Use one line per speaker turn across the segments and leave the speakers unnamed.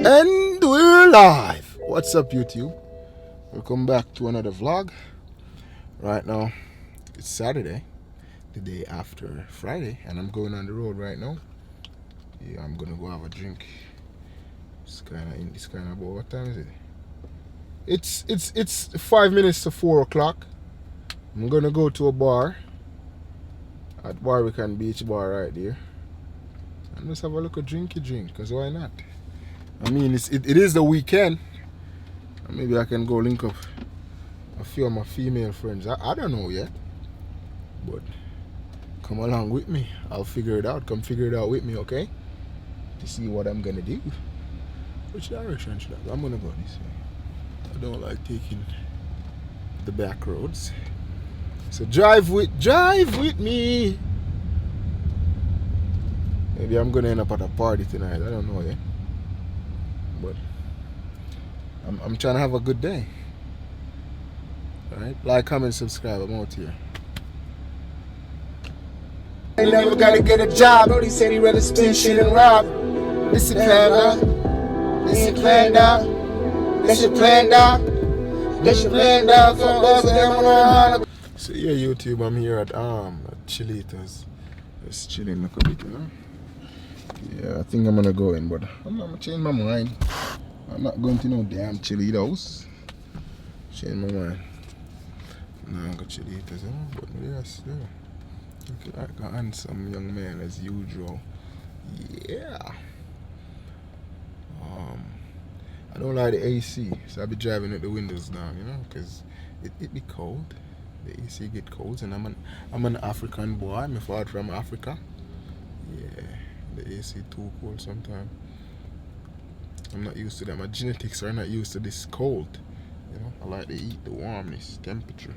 And we're live. What's up, YouTube? Welcome back to another vlog. Right now, it's Saturday, the day after Friday, and I'm going on the road right now. Yeah, I'm gonna go have a drink. It's kind of about what time is it? It's 5 minutes to 4 o'clock. I'm gonna go to a bar at Barbican Beach Bar right there, and just have a little drinky drink. Cause why not? I mean, it is the weekend. Maybe I can go link up a few of my female friends. I don't know yet. But come along with me. I'll figure it out. Come figure it out with me, okay? To see what I'm gonna do. Which direction should I go? I'm gonna go this way. I don't like taking the back roads. So drive with me. Maybe I'm gonna end up at a party tonight. I don't know yet. But I'm trying to have a good day. Alright? Like, comment, subscribe. I'm out here. I never gotta get a job. Brody said he'd rather spend shit and rob. This is planned out. This is planned out. This is planned out. This is planned out. So yeah, YouTube, I'm here at Chilitas. Just chilling a bit, you know. Yeah, I think I'm gonna go in, but I'm gonna change my mind. I'm not going to no damn chili house. Change my mind. Nah, I'm gonna Chilitas, you know. But yes, yeah. Look like a handsome young man as usual. Yeah. I don't like the AC, so I'll be driving with the windows down, you know, because it be cold. The AC get cold, and I'm an African boy. I'm far from Africa. Yeah, the AC too cold sometimes. I'm not used to that. My genetics are not used to this cold. You know, I like to eat the warmness, temperature.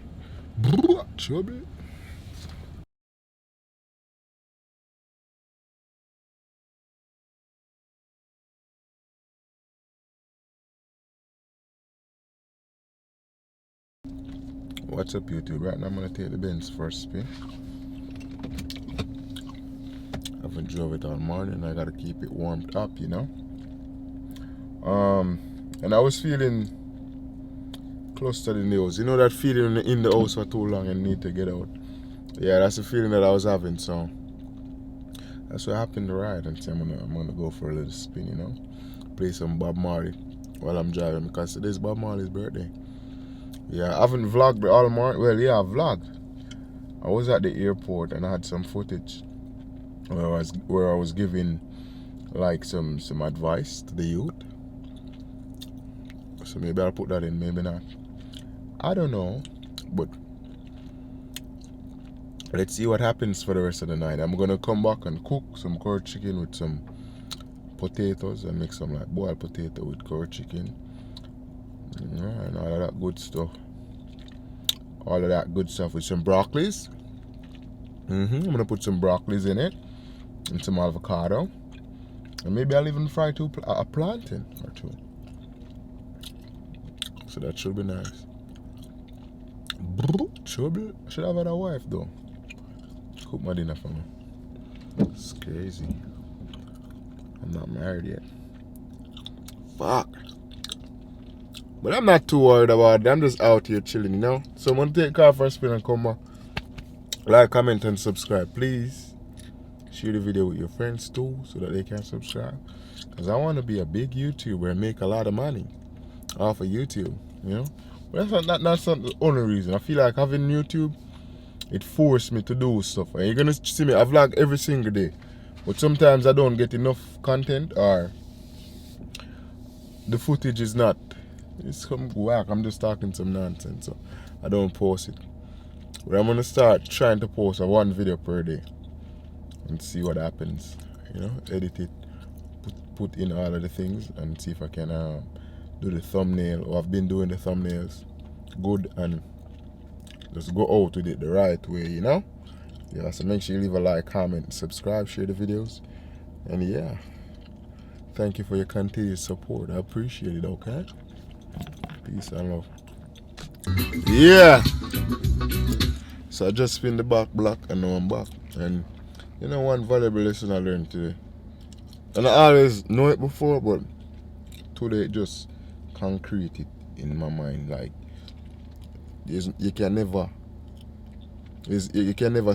Trouble. What's up, YouTube? Right now I'm gonna take the Benz for a spin. I haven't drove it all morning. I gotta keep it warmed up, you know. And I was feeling close to the nose. You know that feeling in the house for too long and need to get out. Yeah, that's the feeling that I was having. So that's what happened to ride. And I'm gonna go for a little spin, you know. Play some Bob Marley while I'm driving because today's Bob Marley's birthday. Yeah, I haven't vlogged all morning. Well, yeah, I vlogged. I was at the airport and I had some footage where I was giving like some advice to the youth. So maybe I'll put that in, maybe not. I don't know, but let's see what happens for the rest of the night. I'm gonna come back and cook some curd chicken with some potatoes and make some like boiled potato with curd chicken. Yeah, and all of that good stuff. All of that good stuff with some broccolis. I'm gonna put some broccolis in it and some avocado, and maybe I'll even fry a plantain or two. So that should be nice. I should have had a wife though. Cook my dinner for me. It's crazy. I'm not married yet. Fuck. But I'm not too worried about it. I'm just out here chilling, you know. So I'm gonna take a car for a spin and come back. Like, comment, and subscribe, please. Share the video with your friends too, so that they can subscribe. Cause I want to be a big YouTuber and make a lot of money off of YouTube, you know. But that's not the only reason. I feel like having YouTube, it forced me to do stuff. And you're gonna see me, I vlog every single day. But sometimes I don't get enough content, or the footage is not. It's some whack. I'm just talking some nonsense, so I don't post it. But I'm gonna start trying to post one video per day and see what happens. You know, edit it, put in all of the things, and see if I can do the thumbnail. Or I've been doing the thumbnails good, and just go out with it the right way. You know. Yeah. So make sure you leave a like, comment, subscribe, share the videos, and yeah. Thank you for your continued support. I appreciate it. Okay. Peace and love. Yeah. So I just spin the back block and now I'm back. And you know, one valuable lesson I learned today. And I always know it before, but today just concrete it in my mind. Like you can never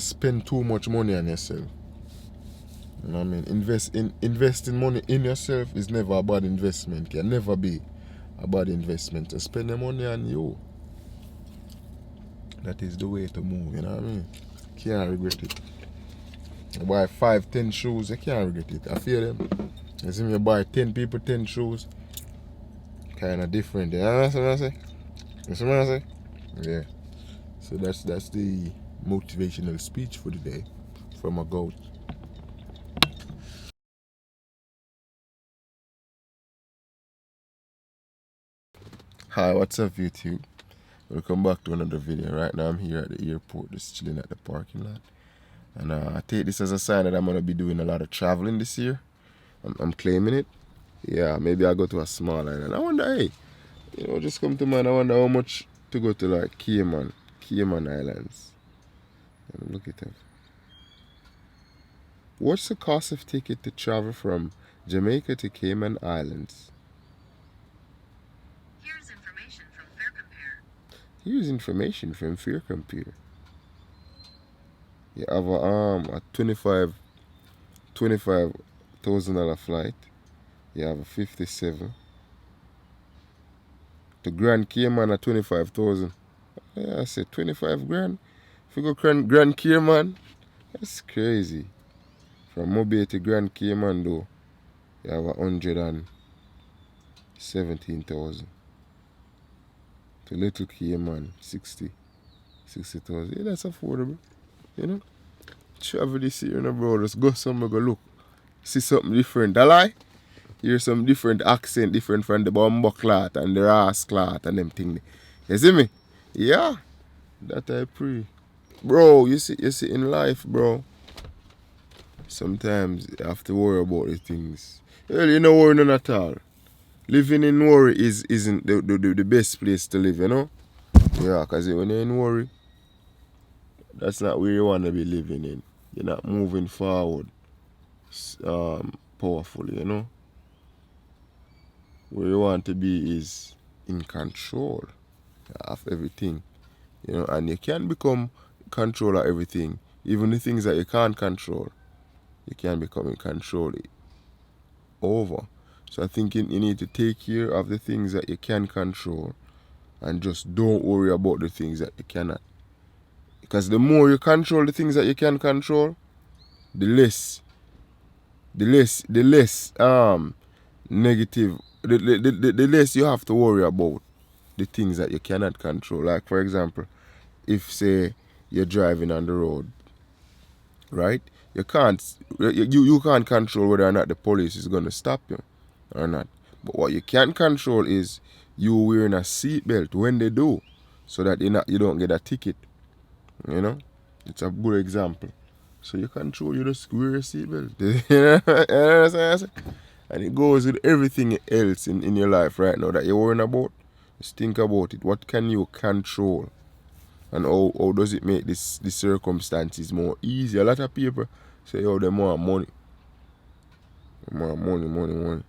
spend too much money on yourself. You know what I mean? Investing money in yourself is never a bad investment. Can never be a bad investment. To spend the money on you, that is the way to move. You know what I mean? Can't regret it. You buy 5, 10 shoes, you can't regret it. I feel them. You see me, you buy 10 people 10 shoes, kind of different. You know what I say? You see what I say? Yeah. So that's the motivational speech for the day from a goat. Hi, what's up YouTube? Welcome back to another video. Right now I'm here at the airport, just chilling at the parking lot. And I take this as a sign that I'm going to be doing a lot of traveling this year. I'm claiming it. Yeah, maybe I'll go to a small island. I wonder, hey, just come to mind, I wonder how much to go to like Cayman Islands. Look at that. What's the cost of ticket to travel from Jamaica to Cayman Islands?
Here's information from Fare Compare.
Here's information from Fare Compare. You have a $25,000 flight. You have a 57. The Grand Cayman at 25,000. Yeah, I said 25 grand. If you go Grand Cayman, that's crazy. From Mobile to Grand Cayman though, you have 117,000. To Lyttle Cayman, 60,000. Yeah, that's affordable. You know? Travel this year, bro. Just go somewhere, go look. See something different. I lie? Hear some different accent, different from the bumbo clot and the ass clot and them thing. You see me? Yeah. That I pray. Bro, you see in life, bro. Sometimes you have to worry about the things. Well, you know worry none at all. Living in worry isn't the best place to live, you know? Yeah, because when you're in worry, that's not where you want to be living in. You're not moving forward powerfully, you know? Where you want to be is in control of everything, you know, and you can become control of everything. Even the things that you can't control, you can become in control over. So I think you need to take care of the things that you can control and just don't worry about the things that you cannot. Because the more you control the things that you can control, the less negative, the less you have to worry about the things that you cannot control. Like for example, if say you're driving on the road, right? You can't control whether or not the police is gonna stop you or not. But what you can control is you wearing a seatbelt when they do, so that you don't get a ticket. You know, it's a good example. So you control, you just wear a seatbelt. You know what I'm saying? And it goes with everything else in your life right now that you're worrying about. Just think about it. What can you control? And how does it make the circumstances more easy? A lot of people say, oh, they more money. More money.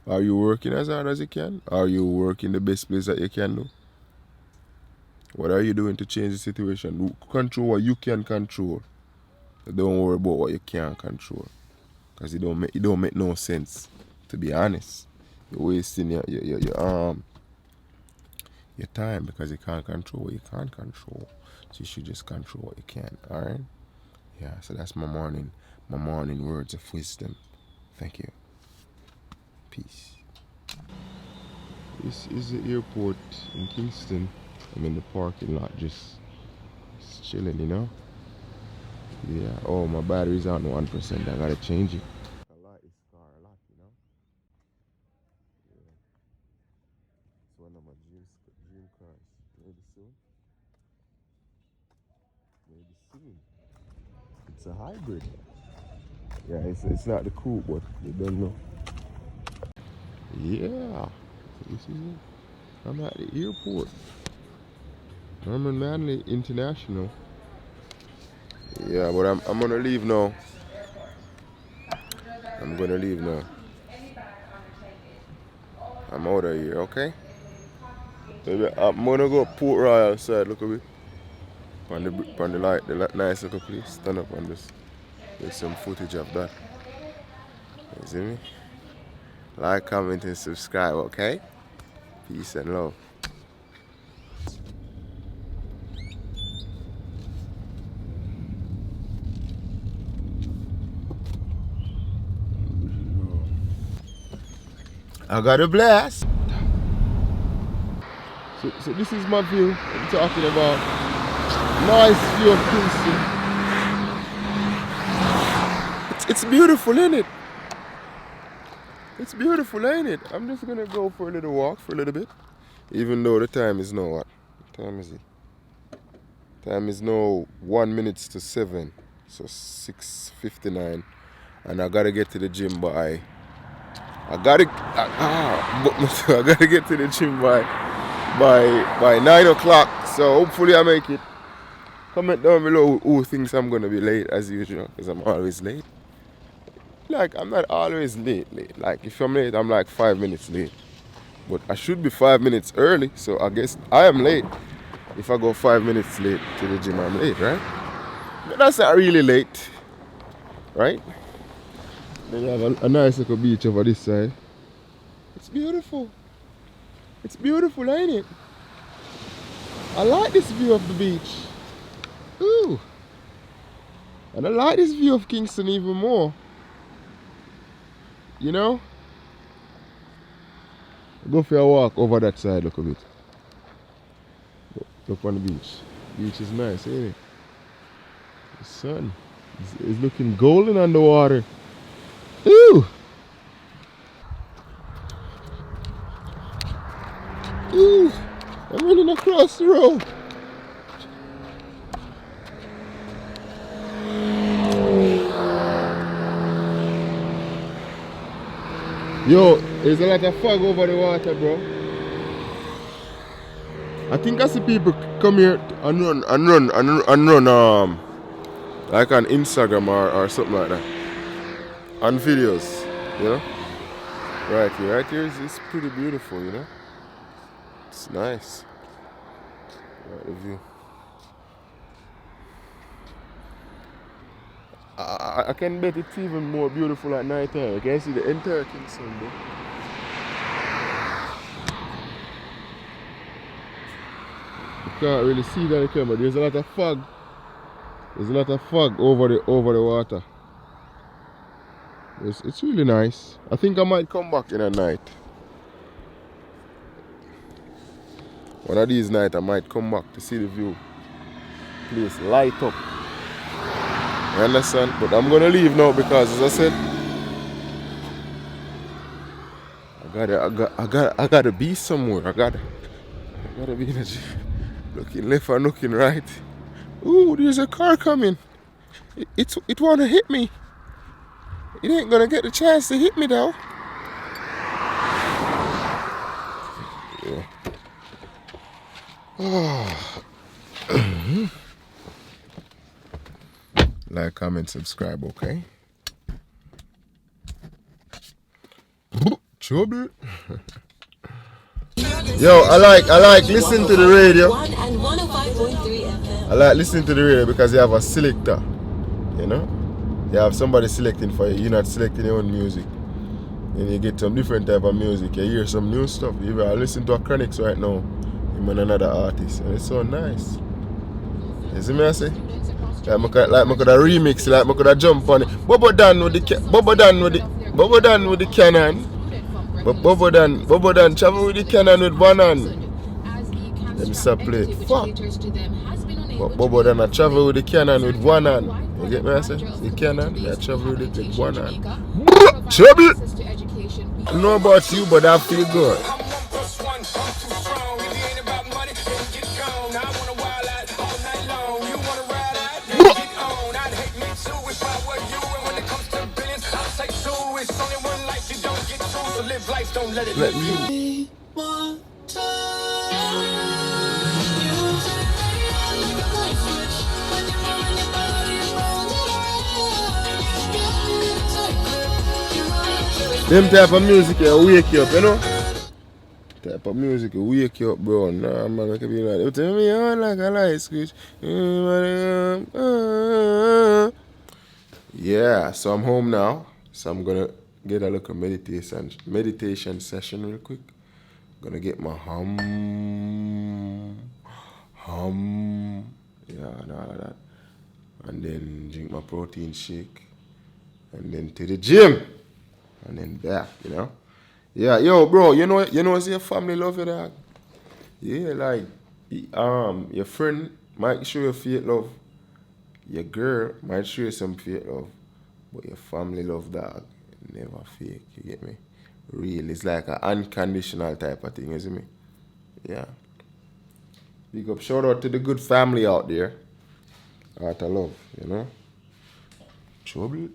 Are you working as hard as you can? Are you working the best place that you can do? What are you doing to change the situation? Control what you can control. Don't worry about what you can't control. Because it don't make no sense, to be honest. You're wasting your time because you can't control what you can't control. So you should just control what you can. Alright? Yeah, so that's my morning words of wisdom. Thank you. Peace. This is the airport in Kingston. I'm in the parking lot just chilling, you know? Yeah. Oh, my battery's on 1%. I gotta change it. I like this car a lot, you know? Yeah. It's one of my dream cars. Maybe soon. Maybe soon. It's a hybrid. Yeah, it's not the coupe, but you don't know. Yeah. This is it. I'm at the airport. Norman Manley International. Yeah, but I'm gonna leave now. I'm gonna leave now. I'm out of here, okay? Maybe I'm gonna go Port Royal side, look at me. On the light, nice little place. Stand up on this. There's some footage of that. You see me? Like, comment, and subscribe, okay? Peace and love. I got a blast. So this is my view. I'm talking about nice view of Kingston. It's beautiful, ain't it? It's beautiful, ain't it? I'm just gonna go for a little walk for a little bit. Even though the time is now what? What time is it? Time is now 1 minute to 7. So 6:59. And I gotta get to the gym by I gotta get to the gym by 9 o'clock. So hopefully I make it. Comment down below who thinks I'm gonna be late as usual, because I'm always late. Like, I'm not always late. Like, if I'm late, I'm like 5 minutes late. But I should be 5 minutes early, so I guess I am late. If I go 5 minutes late to the gym, I'm late, right? But that's not really late, right? Then you have a nice little beach over this side. It's beautiful. It's beautiful, ain't it? I like this view of the beach. Ooh. And I like this view of Kingston even more. You know? Go for a walk over that side, look a bit. Up on the beach. Beach is nice, ain't it? The sun is looking golden on the water. Ooh! Ooh! I'm running across the road. Yo, there's a lot of fog over the water, bro. I think I see people come here and run like on Instagram or something like that. On videos, you know? Right here is pretty beautiful, you know? It's nice. Right, the view. I can bet it's even more beautiful at night time. You can see the entire Kingston, bro. You can't really see that on the camera. There's a lot of fog. There's a lot of fog over the water. It's really nice. I think I might come back in a night. One of these nights I might come back to see the view. Place light up. You understand? But I'm gonna leave now because, as I said, I gotta be somewhere. I gotta be in the gym. Looking left and looking right. Ooh, there's a car coming. It wanna hit me. It ain't gonna get the chance to hit me though. Yeah. Like, comment, subscribe, okay? Chubby. Yo, I like listening to the radio. I like listening to the radio because you have a selector. You know? You have somebody selecting for you. You're not selecting your own music. And you get some different type of music. You hear some new stuff. Even I listen to a Chronix right now. I'm another artist. And it's so nice. You see me I say? Like I could have remix, like I could have jump on it. Bobo Dan with the Canon. But Bobo Dan travel with the Canon with one hand. Let me stop play. Fuck. But Bobo Dan I travel with the Canon with one hand. You get me I say? The Canon, I travel with it with one hand. Chubby! I don't know about you, but I feel good. Don't let it let me. Them type of music will wake you up, you know? Type of music will wake you up, bro. Nah, man, I can be like, tell me on like a light switch. Yeah, so I'm home now. So I'm gonna get a little meditation session real quick. Gonna get my yeah, and all of that. And then drink my protein shake. And then to the gym. And then back, you know. Yeah, yo, bro, you know, see your family love you, dog. Yeah, like, your friend might show you fake love. Your girl might show you some fake love. But your family love, dog, never fake, you get me? Real, it's like an unconditional type of thing, you see me? Yeah. Big up, shout out to the good family out there. Out of love, you know? Trouble.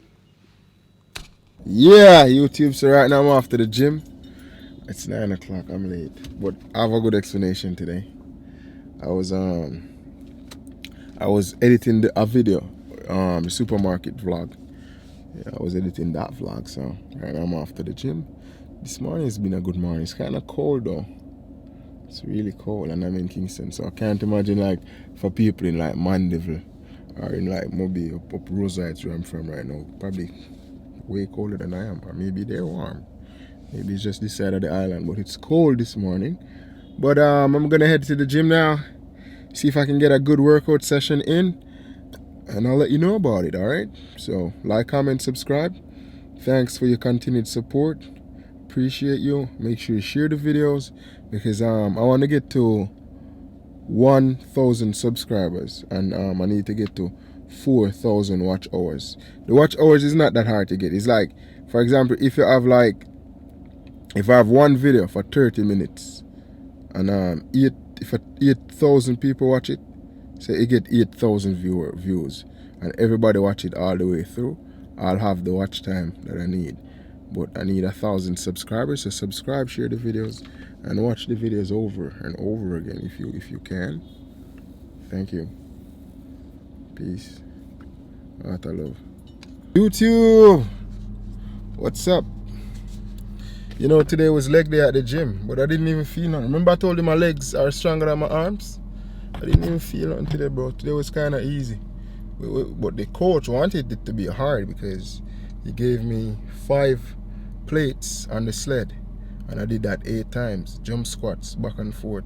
Yeah, YouTube, so right now I'm off to the gym. It's 9 o'clock, I'm late. But I have a good explanation today. I was editing a video, the supermarket vlog. Yeah, I was editing that vlog, so right now I'm off to the gym. This morning has been a good morning. It's kind of cold though. It's really cold, and I'm in Kingston, so I can't imagine like for people in like Mandeville or in like maybe up Rosheights where I'm from right now. Probably way colder than I am, or maybe they're warm. Maybe it's just this side of the island, but it's cold this morning. But I'm gonna head to the gym now, see if I can get a good workout session in, and I'll let you know about it. All right, so like, comment, subscribe. Thanks for your continued support. Appreciate you. Make sure you share the videos, because I want to get to 1,000 subscribers, and I need to get to 4,000 watch hours. The watch hours is not that hard to get. It's like, for example, if I have one video for 30 minutes and if 8,000 people watch it, so you get 8,000 views, and everybody watch it all the way through, I'll have the watch time that I need. But I need 1,000 subscribers, so subscribe, share the videos, and watch the videos over and over again if you can. Thank you. Peace. Lot of love. YouTube, what's up? You know, today was leg day at the gym, but I didn't even feel nothing. Remember I told you my legs are stronger than my arms? I didn't even feel nothing today, bro. Today was kind of easy. But the coach wanted it to be hard because he gave me 5 plates on the sled, and I did that 8 times. Jump squats back and forth.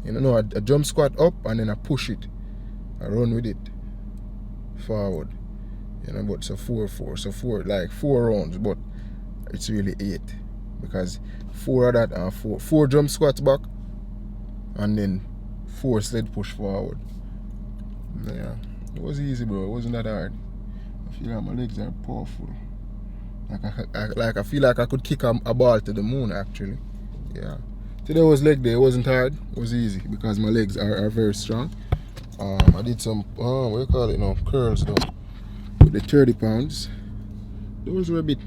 You know, I jump squat up and then I push it. I run with it forward. You know, but so 4 like 4 rounds, but it's really 8. Because 4 of that and 4 jump squats back, and then 4 sled push forward. Yeah, it was easy, bro. It wasn't that hard. I feel like my legs are powerful. Like I feel like I could kick a ball to the moon, actually. Yeah. Today was leg day. It wasn't hard. It was easy because my legs are very strong. I did some what do you call it now? Curls though. With the 30 pounds. Those were a bit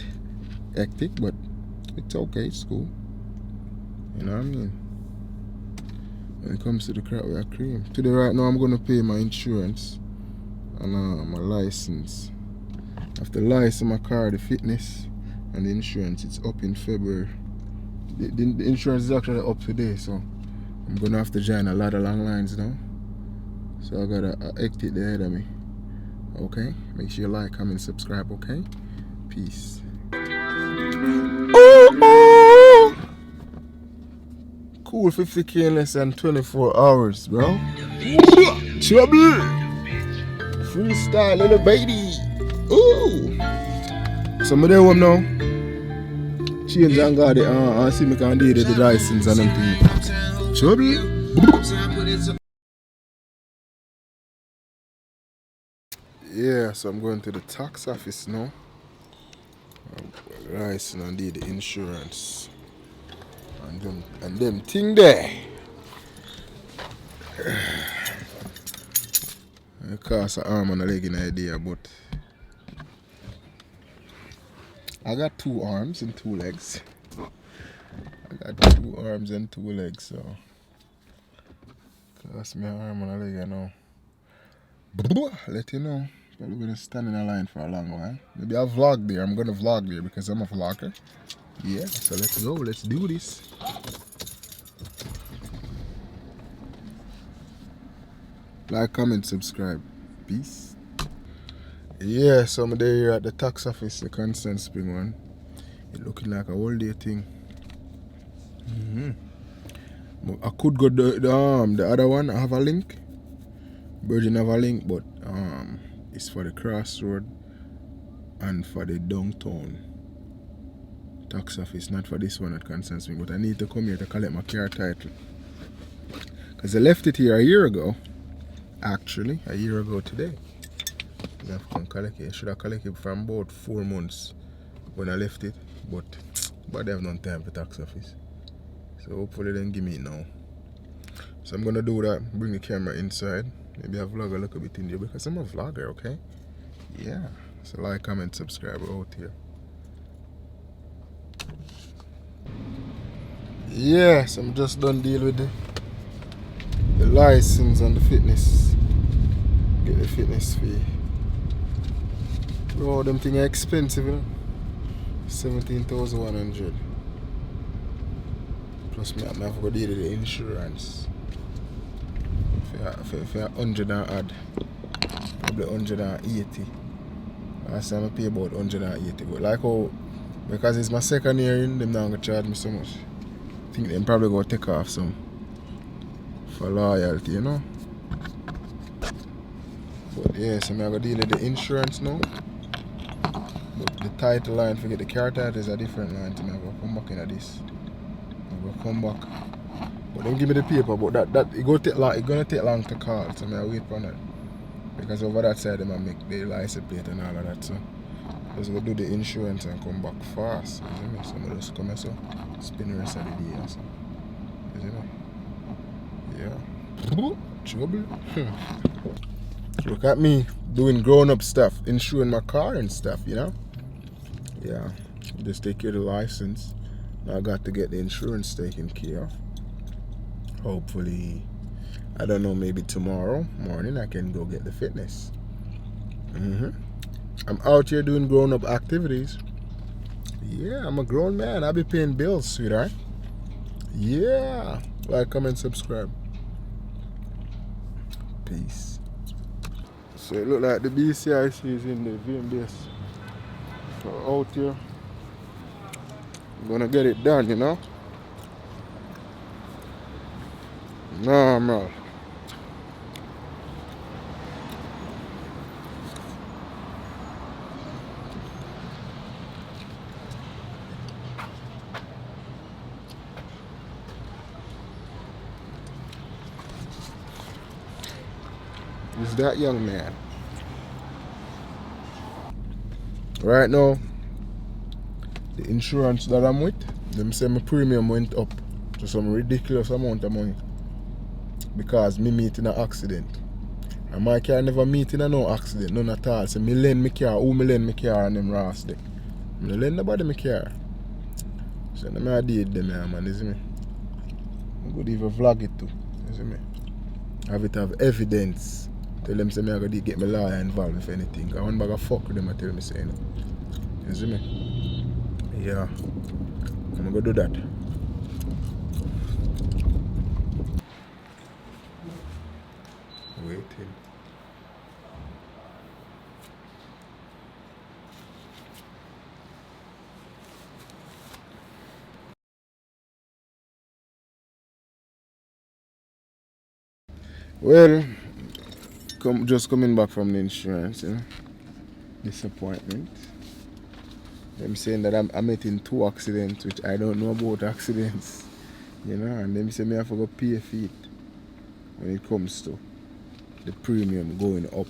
hectic, but it's okay, it's cool. You know what I mean? When it comes to the crap with cream. Today right now I'm gonna pay my insurance and my license. I have to license my car, the fitness and the insurance. It's up in February. The insurance is actually up today, so I'm gonna have to join a lot of long lines now. So I got a hectic day ahead of me. Okay? Make sure you like, comment, subscribe, okay? Peace. Ooh. Cool 50K in less than 24 hours, bro. Trouble. Freestyle, little baby. Ooh. So I'm there home now. Change and got it. I see me can do the license and them things. Trouble. Yeah, so I'm going to the tax office now. License and do the insurance. And them thing there. It costs an arm and a leg in idea, but I got 2 arms and 2 legs. I got 2 arms and 2 legs, so cost me an arm and a leg, you know. Let you know. Probably gonna stand in a line for a long while. Maybe I'll vlog there. I'm gonna vlog there because I'm a vlogger. Yeah, so let's go. Let's do this. Like, comment, subscribe. Peace. Yeah, so I'm there here at the tax office, the Constant Spring one. It looking like a whole day thing. I could go the other one. I have a link. Virgin have a link, but it's for the crossroad and for the downtown tax office, not for this one at Constant Spring. But I need to come here to collect my car title. Because I left it here a year ago. Actually, a year ago today. I have to come collect it. I should have collected it from about 4 months when I left it. But they have no time for tax office. So hopefully they give me it now. So I'm gonna do that, bring the camera inside. Maybe I vlog a little bit in there because I'm a vlogger, okay? Yeah. So like, comment, subscribe. We're out here. Yes, I'm just done deal with the license and the fitness. Get the fitness fee. Bro, them things are expensive, you know? 17,100. Plus me have to go deal with the insurance. For 100 and odd. Probably 180. Last time I pay about 180. But like how, because it's my second year in, them not gonna charge me so much. I think them probably gonna take off some for loyalty, you know. But yeah, so I'm gonna deal with the insurance now. But the title line, forget the car title is a different line to me. I'm gonna come back into this. I'm gonna come back. But don't give me the paper, but that it gonna take long to call, so I wait for that. Because over that side them I make the license plate and all of that, so I just go do the insurance and come back fast. You see me? So I just come here so spend the rest of the day or so. You see me? Yeah. Trouble. Look at me doing grown up stuff, insuring my car and stuff, you know? Yeah. Just take care of the license. Now I got to get the insurance taken care of. Hopefully, I don't know, maybe tomorrow morning I can go get the fitness. I'm out here doing grown up activities. Yeah, I'm a grown man. I be paying bills, sweetheart. Yeah. Like, comment, subscribe. Peace. So it look like the BCIC is in the VMBS. So out here, I'm gonna get it done, you know? Normal. Is that young man? Right now, the insurance that I'm with, them say my premium went up to some ridiculous amount of money because me meet in an accident. And my car never meet in a no accident, none at all. So me lend my car, who me lend my car and them ras there. Me lend nobody my car. So I did them, man, you see me? I could even vlog it too, you see me? Have it have evidence. Tell them say me I gotta get my lawyer involved if anything. I want to fuck with them and tell me saying it. You see me? Yeah. I'm gonna do that. Waiting. Well, just coming back from the insurance, you know. Disappointment. Them saying that I'm in 2 accidents, which I don't know about accidents. You know, and them say me have to go pay a fee when it comes to the premium going up.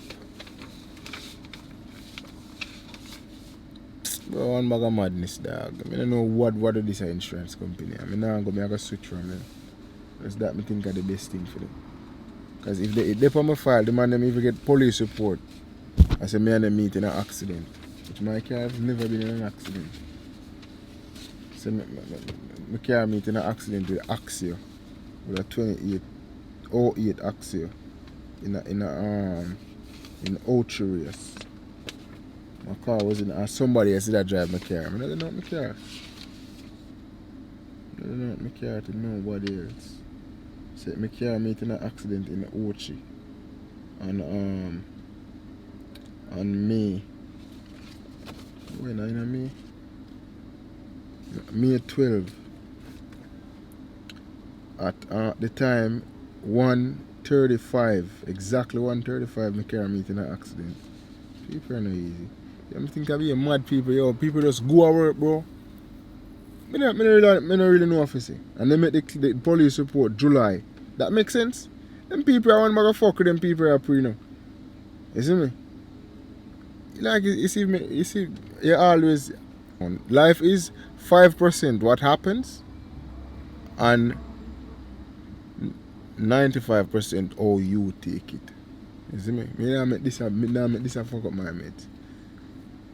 But one bag of madness, dog. I don't know what is this insurance company. I mean, now I'm going to switch from them. Because that I think are the best thing for them. Because if they put my file, the man them even get police report. I say me and them meet in an accident. Which my car has never been in an accident. So my car meet in an accident with Axio. With a 2808 Axio. In Ocho race. My car was in somebody else that drive my car. I don't know my car. I don't know my car to nobody else. So my car meet in an accident in Ochi. on May. When in May? May 12 at the time 1:35, exactly 1:35 my car meet in an accident. People are not easy. You think of being mad people, yo, people just go to work, bro. Me not really know what to say. And they make the police report July. That makes sense? Them people are one motherfucker, them people are pre now. You see me? Like you see, you always life is 5% what happens and 95% how you take it. You see me? Me not make this a fuck up my mate.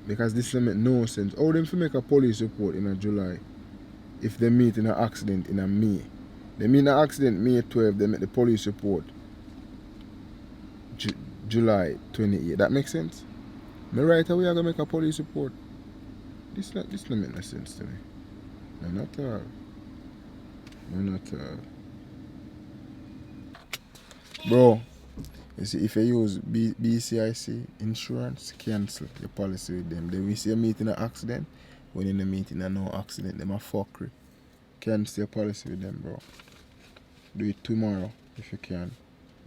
Because this don't make no sense. How them fi make a police report in a July if they meet in an accident in a May? They meet in an accident May 12, they make the police report July 28. That makes sense? Me right away I gonna make a police report. This don't make no sense to me. No, not at all. No, not at all. Bro, you see, if you use BCIC insurance, cancel your policy with them. They will see you meet in an accident. When in the meeting and no accident, them a fuckery. Cancel your policy with them, bro. Do it tomorrow if you can.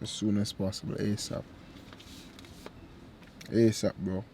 As soon as possible. ASAP. ASAP, bro.